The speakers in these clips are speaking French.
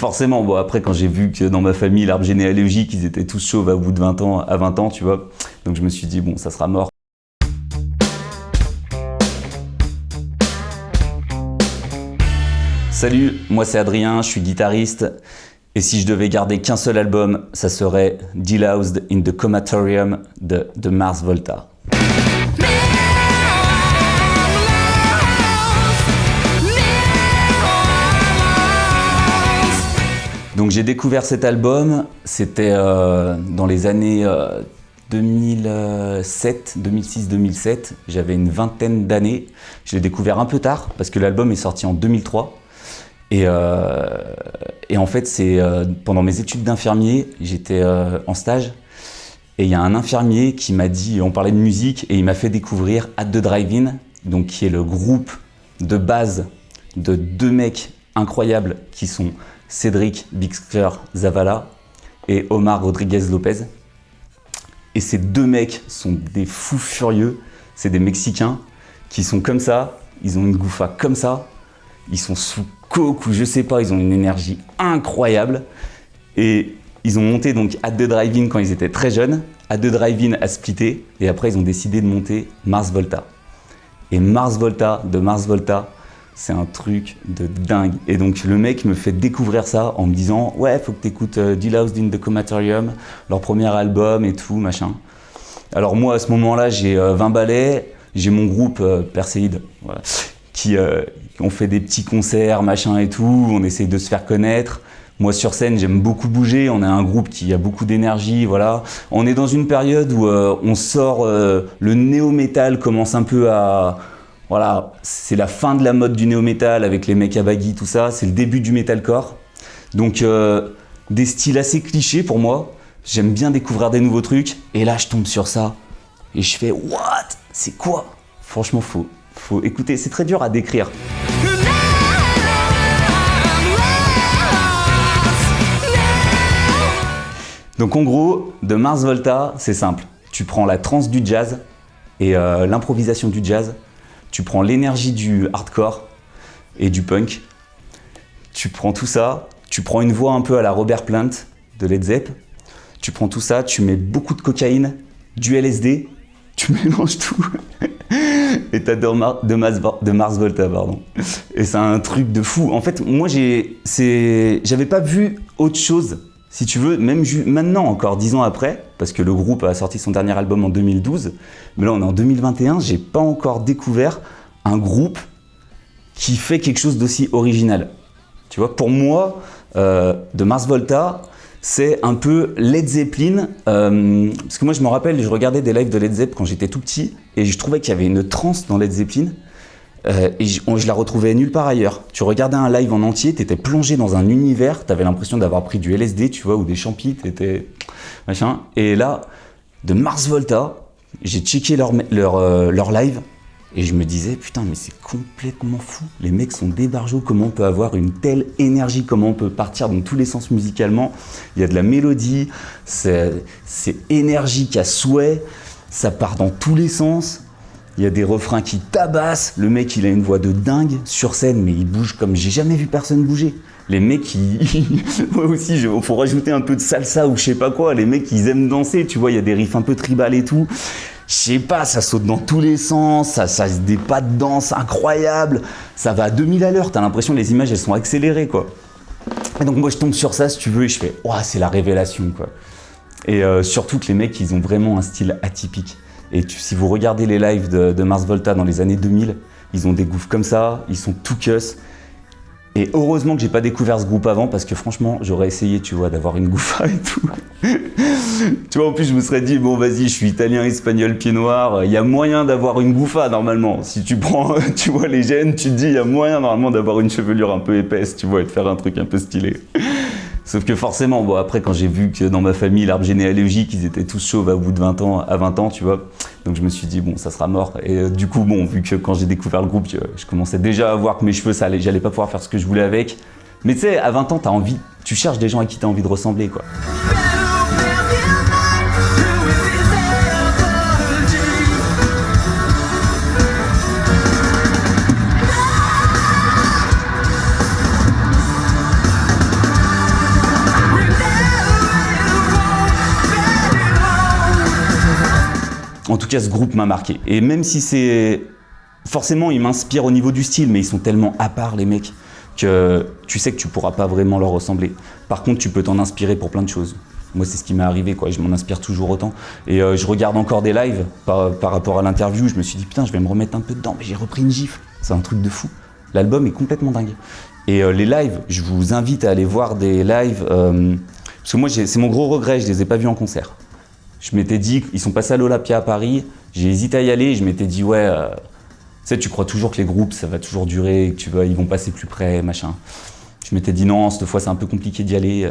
forcément, bon, après, quand j'ai vu que dans ma famille, l'arbre généalogique, ils étaient tous chauves à bout de 20 ans, à 20 ans, tu vois. Donc je me suis dit, bon, ça sera mort. Salut, moi c'est Adrien, je suis guitariste. Et si je devais garder qu'un seul album, ça serait Deloused in the Comatorium de Mars Volta. Donc j'ai découvert cet album, c'était dans les années 2006-2007, j'avais une vingtaine d'années. Je l'ai découvert un peu tard parce que l'album est sorti en 2003. Et en fait, c'est pendant mes études d'infirmier, j'étais en stage et il y a un infirmier qui m'a dit, on parlait de musique et il m'a fait découvrir At the Drive-In, donc qui est le groupe de base de deux mecs incroyables qui sont Cédric Bixler Zavala et Omar Rodriguez Lopez. Et ces deux mecs sont des fous furieux, c'est des Mexicains qui sont comme ça, ils ont une gouffa comme ça, ils sont sous coke ou je sais pas, ils ont une énergie incroyable. Et ils ont monté donc At the Drive-In quand ils étaient très jeunes, At the Drive-In a splitté et après ils ont décidé de monter Mars Volta. Et Mars Volta, de Mars Volta, c'est un truc de dingue. Et donc le mec me fait découvrir ça en me disant « Ouais, faut que t'écoutes Deloused in the Comatorium, leur premier album et tout, machin. » Alors moi, à ce moment-là, j'ai 20 ballets, j'ai mon groupe Perséide, voilà, qui ont fait des petits concerts, machin et tout, on essaye de se faire connaître. Moi, sur scène, j'aime beaucoup bouger, on est un groupe qui a beaucoup d'énergie, voilà. On est dans une période où on sort, le néo-metal commence un peu à... Voilà, c'est la fin de la mode du néo-metal avec les mecs à baggy, tout ça. C'est le début du metalcore. Donc, des styles assez clichés pour moi. J'aime bien découvrir des nouveaux trucs. Et là, je tombe sur ça. Et je fais « What ? C'est quoi ?» Franchement, faut écouter. C'est très dur à décrire. Donc, en gros, de Mars Volta, c'est simple. Tu prends la trance du jazz et l'improvisation du jazz. Tu prends l'énergie du hardcore et du punk, tu prends tout ça, tu prends une voix un peu à la Robert Plant de Led Zepp, tu prends tout ça, tu mets beaucoup de cocaïne, du LSD, tu mélanges tout et t'as de Mars Volta, pardon. Et c'est un truc de fou. En fait, moi, j'avais pas vu autre chose, si tu veux, même maintenant, encore 10 ans après, parce que le groupe a sorti son dernier album en 2012, mais là on est en 2021, j'ai pas encore découvert un groupe qui fait quelque chose d'aussi original. Tu vois, pour moi, de Mars Volta, c'est un peu Led Zeppelin, parce que moi je me rappelle, je regardais des lives de Led Zeppelin quand j'étais tout petit, et je trouvais qu'il y avait une trance dans Led Zeppelin, et je la retrouvais nulle part ailleurs. Tu regardais un live en entier, t'étais plongé dans un univers, t'avais l'impression d'avoir pris du LSD, tu vois, ou des champis, t'étais machin. Et là, de Mars Volta, j'ai checké leur live et je me disais putain mais c'est complètement fou. Les mecs sont des barjots, comment on peut avoir une telle énergie, comment on peut partir dans tous les sens musicalement. Il y a de la mélodie, c'est énergique à souhait, ça part dans tous les sens. Il y a des refrains qui tabassent, le mec il a une voix de dingue sur scène mais il bouge comme j'ai jamais vu personne bouger. Les mecs moi aussi il faut rajouter un peu de salsa ou je sais pas quoi, les mecs ils aiment danser, tu vois, il y a des riffs un peu tribal et tout. Je sais pas, ça saute dans tous les sens, ça se des pas de danse incroyables, ça va à 2000 à l'heure, t'as l'impression que les images elles sont accélérées quoi. Et donc moi je tombe sur ça si tu veux et je fais ouah c'est la révélation quoi. Et surtout que les mecs ils ont vraiment un style atypique. Et si vous regardez les lives de Mars Volta dans les années 2000, ils ont des goufs comme ça, ils sont tout cuss. Et heureusement que j'ai pas découvert ce groupe avant parce que franchement, j'aurais essayé, tu vois, d'avoir une gouffa et tout. Tu vois, en plus, je me serais dit, bon, vas-y, je suis italien, espagnol, pied noir, il y a moyen d'avoir une gouffa normalement. Si tu prends, tu vois, les gènes, tu te dis, il y a moyen normalement d'avoir une chevelure un peu épaisse, tu vois, et de faire un truc un peu stylé. Sauf que forcément, bon, après, quand j'ai vu que dans ma famille, l'arbre généalogique, ils étaient tous chauves à bout de 20 ans, tu vois. Donc je me suis dit, bon, ça sera mort. Et du coup, bon, vu que quand j'ai découvert le groupe, je commençais déjà à voir que mes cheveux, j'allais pas pouvoir faire ce que je voulais avec. Mais tu sais, à 20 ans, tu cherches des gens à qui t'as envie de ressembler, quoi. En tout cas, ce groupe m'a marqué. Et même si c'est... Forcément, ils m'inspirent au niveau du style, mais ils sont tellement à part, les mecs, que tu sais que tu pourras pas vraiment leur ressembler. Par contre, tu peux t'en inspirer pour plein de choses. Moi, c'est ce qui m'est arrivé, quoi. Je m'en inspire toujours autant. Et je regarde encore des lives par rapport à l'interview. Je me suis dit, putain, je vais me remettre un peu dedans. Mais j'ai repris une gifle. C'est un truc de fou. L'album est complètement dingue. Et les lives, je vous invite à aller voir des lives. Parce que moi, c'est mon gros regret, je les ai pas vus en concert. Je m'étais dit, ils sont passés à l'Olympia à Paris. J'ai hésité à y aller. Je m'étais dit, ouais, tu sais, tu crois toujours que les groupes, ça va toujours durer, que ils vont passer plus près, machin. Je m'étais dit, non, cette fois, c'est un peu compliqué d'y aller.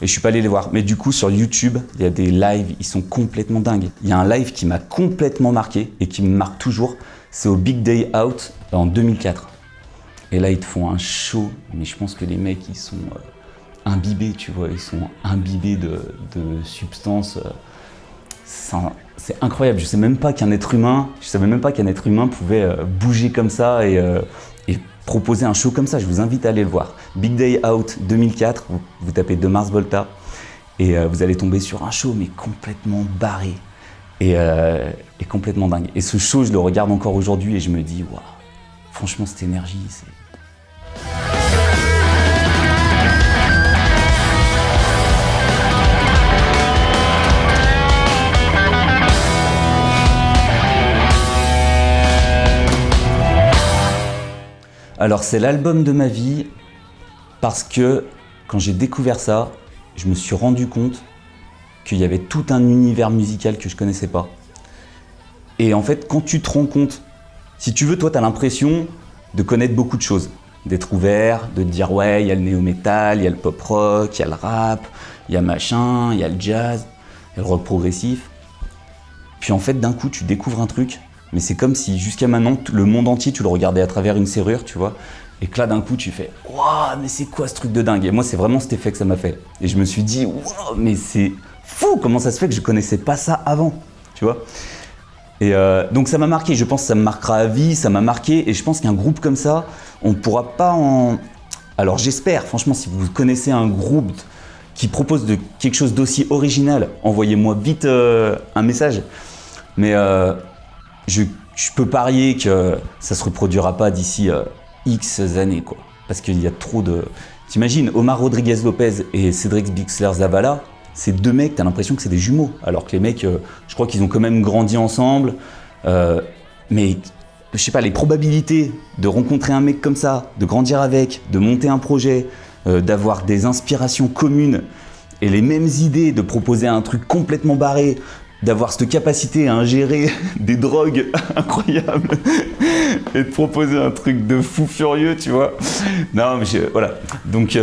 Et je suis pas allé les voir. Mais du coup, sur YouTube, il y a des lives, ils sont complètement dingues. Il y a un live qui m'a complètement marqué et qui me marque toujours. C'est au Big Day Out en 2004. Et là, ils te font un show. Mais je pense que les mecs, ils sont imbibés, tu vois. Ils sont imbibés de substances. C'est incroyable. Je savais même pas qu'un être humain pouvait bouger comme ça et proposer un show comme ça. Je vous invite à aller le voir. Big Day Out 2004, vous tapez The Mars Volta et vous allez tomber sur un show mais complètement barré et complètement dingue. Et ce show, je le regarde encore aujourd'hui et je me dis, waouh, franchement cette énergie, c'est... Alors c'est l'album de ma vie parce que quand j'ai découvert ça, je me suis rendu compte qu'il y avait tout un univers musical que je connaissais pas. Et en fait, quand tu te rends compte, si tu veux, toi, tu as l'impression de connaître beaucoup de choses, d'être ouvert, de te dire ouais, il y a le néo-metal, il y a le pop-rock, il y a le rap, il y a machin, il y a le jazz, il y a le rock progressif. Puis en fait, d'un coup, tu découvres un truc. Mais c'est comme si jusqu'à maintenant, le monde entier, tu le regardais à travers une serrure, tu vois. Et que là, d'un coup, tu fais « Waouh, mais c'est quoi ce truc de dingue ?» Et moi, c'est vraiment cet effet que ça m'a fait. Et je me suis dit « Waouh, mais c'est fou, comment ça se fait que je connaissais pas ça avant ?» Tu vois. Et donc ça m'a marqué, je pense que ça me marquera à vie, ça m'a marqué. Et je pense qu'un groupe comme ça, on ne pourra pas en... Alors j'espère, franchement, si vous connaissez un groupe qui propose quelque chose d'aussi original, envoyez-moi vite un message. Mais... Je peux parier que ça se reproduira pas d'ici X années, quoi. Parce qu'il y a trop de... T'imagines, Omar Rodriguez Lopez et Cédric Bixler Zavala, ces deux mecs, t'as l'impression que c'est des jumeaux. Alors que les mecs, je crois qu'ils ont quand même grandi ensemble. Mais, je sais pas, les probabilités de rencontrer un mec comme ça, de grandir avec, de monter un projet, d'avoir des inspirations communes et les mêmes idées, de proposer un truc complètement barré, d'avoir cette capacité à ingérer des drogues incroyables et de proposer un truc de fou furieux, tu vois. Non, mais voilà. Donc,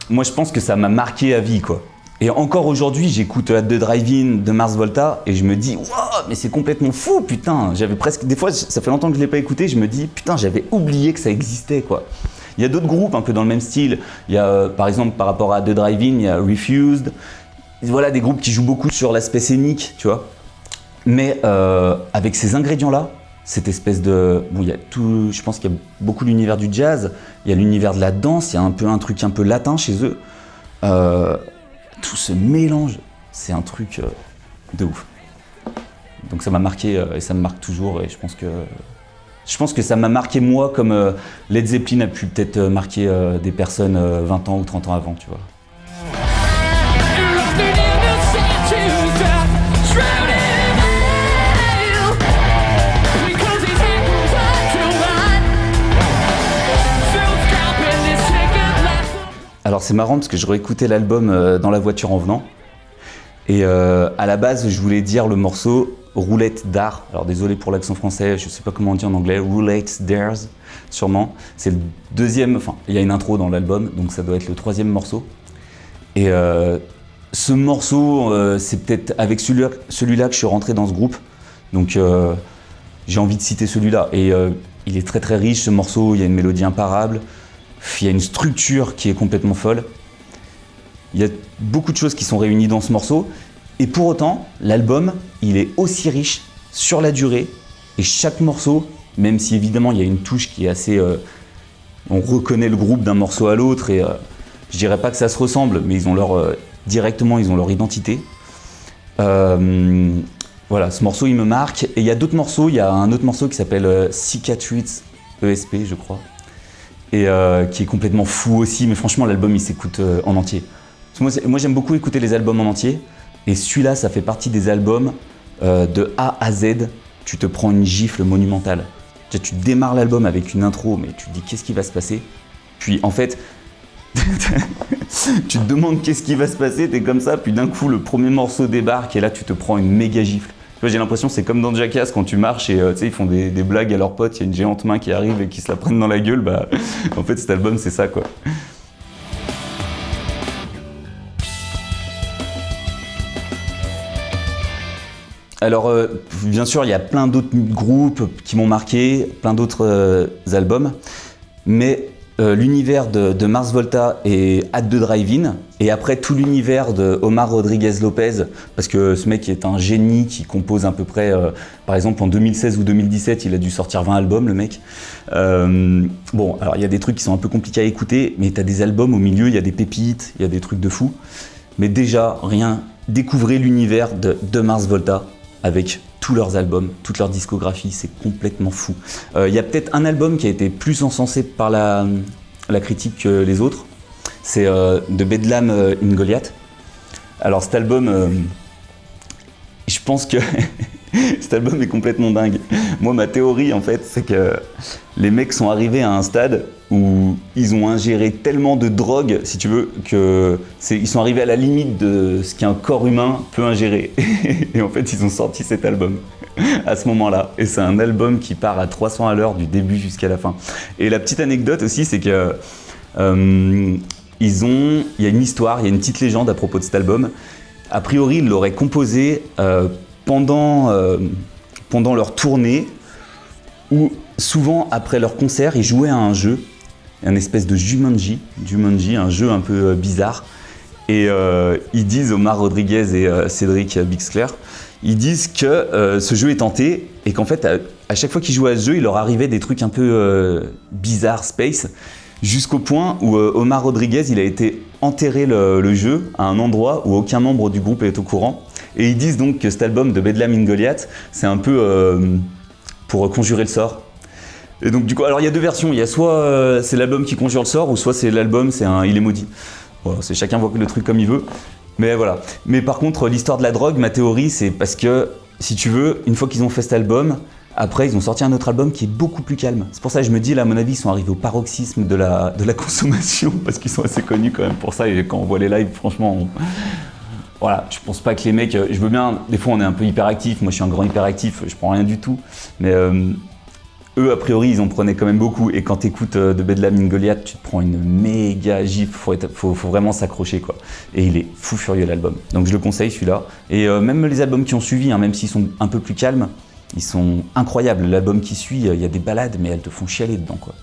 moi, je pense que ça m'a marqué à vie, quoi. Et encore aujourd'hui, j'écoute The Drive-In de Mars Volta et je me dis, waouh, mais c'est complètement fou, putain. J'avais presque, des fois, ça fait longtemps que je l'ai pas écouté, je me dis, putain, j'avais oublié que ça existait, quoi. Il y a d'autres groupes un peu dans le même style. Il y a, par exemple, par rapport à The Drive-In, il y a Refused. Voilà, des groupes qui jouent beaucoup sur l'aspect scénique, tu vois. Mais avec ces ingrédients-là, cette espèce de... Bon, il y a tout... Je pense qu'il y a beaucoup l'univers du jazz, il y a l'univers de la danse, il y a un truc un peu latin chez eux. Tout ce mélange, c'est un truc de ouf. Donc ça m'a marqué et ça me marque toujours et je pense que ça m'a marqué moi comme Led Zeppelin a pu peut-être marquer des personnes 20 ans ou 30 ans avant, tu vois. Alors c'est marrant parce que je réécoutais l'album dans la voiture en venant et à la base je voulais dire le morceau Roulette d'art. Alors désolé pour l'accent français, je sais pas comment on dit en anglais, Roulette d'Airs sûrement. C'est le deuxième, enfin il y a une intro dans l'album donc ça doit être le troisième morceau. Et ce morceau c'est peut-être avec celui-là que je suis rentré dans ce groupe. Donc j'ai envie de citer celui-là et il est très très riche ce morceau, il y a une mélodie imparable. Il y a une structure qui est complètement folle. Il y a beaucoup de choses qui sont réunies dans ce morceau. Et pour autant, l'album, il est aussi riche sur la durée. Et chaque morceau, même si évidemment il y a une touche qui est assez... on reconnaît le groupe d'un morceau à l'autre. Et je dirais pas que ça se ressemble, mais ils ont directement, ils ont leur identité. Voilà, ce morceau il me marque. Et il y a d'autres morceaux, il y a un autre morceau qui s'appelle Cicatrice ESP, je crois. Et qui est complètement fou aussi, mais franchement l'album il s'écoute en entier. Parce que moi j'aime beaucoup écouter les albums en entier, et celui-là ça fait partie des albums de A à Z, tu te prends une gifle monumentale. Tu démarres l'album avec une intro, mais tu te dis qu'est-ce qui va se passer, puis en fait tu te demandes qu'est-ce qui va se passer, t'es comme ça, puis d'un coup le premier morceau débarque et là tu te prends une méga gifle. J'ai l'impression que c'est comme dans Jackass quand tu marches et tu sais, ils font des blagues à leurs potes, il y a une géante main qui arrive et qui se la prennent dans la gueule, bah en fait cet album c'est ça quoi. Alors bien sûr il y a plein d'autres groupes qui m'ont marqué, plein d'autres albums, mais l'univers de Mars Volta et At the Drive-In, et après tout l'univers de Omar Rodriguez Lopez, parce que ce mec est un génie qui compose à peu près, par exemple en 2016 ou 2017, il a dû sortir 20 albums le mec. Bon, alors il y a des trucs qui sont un peu compliqués à écouter, mais t'as des albums au milieu, il y a des pépites, il y a des trucs de fou. Mais déjà, découvrez l'univers de Mars Volta avec tous leurs albums, toute leur discographie, c'est complètement fou. Il y a peut-être un album qui a été plus encensé par la critique que les autres, c'est de Bedlam in Goliath. Alors cet album, je pense que cet album est complètement dingue. Moi ma théorie en fait, c'est que les mecs sont arrivés à un stade où ils ont ingéré tellement de drogue, si tu veux, ils sont arrivés à la limite de ce qu'un corps humain peut ingérer. Et en fait, ils ont sorti cet album à ce moment-là. Et c'est un album qui part à 300 à l'heure du début jusqu'à la fin. Et la petite anecdote aussi, c'est que il y a une histoire, il y a une petite légende à propos de cet album. A priori, ils l'auraient composé pendant leur tournée, où souvent après leur concert, ils jouaient à un jeu, un espèce de Jumanji, un jeu un peu bizarre. Et ils disent, Omar Rodriguez et Cédric Bixler, ils disent que ce jeu est tenté et qu'en fait, à chaque fois qu'ils jouaient à ce jeu, il leur arrivait des trucs un peu bizarres, space, jusqu'au point où Omar Rodriguez, il a été enterré le jeu à un endroit où aucun membre du groupe est au courant. Et ils disent donc que cet album de Bedlam in Goliath, c'est un peu pour conjurer le sort. Et donc du coup, alors il y a deux versions, il y a soit c'est l'album qui conjure le sort, ou soit c'est l'album, il est maudit. Voilà, chacun voit le truc comme il veut, mais voilà. Mais par contre, l'histoire de la drogue, ma théorie, c'est parce que, si tu veux, une fois qu'ils ont fait cet album, après ils ont sorti un autre album qui est beaucoup plus calme. C'est pour ça que je me dis, là à mon avis, ils sont arrivés au paroxysme de la consommation, parce qu'ils sont assez connus quand même pour ça, et quand on voit les lives, franchement... Voilà, je pense pas que les mecs... Je veux bien, des fois on est un peu hyperactif, moi je suis un grand hyperactif, je prends rien du tout, mais... eux, a priori, ils en prenaient quand même beaucoup. Et quand t'écoutes de Bedlam in Goliath, tu te prends une méga gifle. Faut vraiment s'accrocher, quoi. Et il est fou furieux, l'album. Donc je le conseille, celui-là. Et même les albums qui ont suivi, même s'ils sont un peu plus calmes, ils sont incroyables. L'album qui suit, il y a des ballades, mais elles te font chialer dedans, quoi.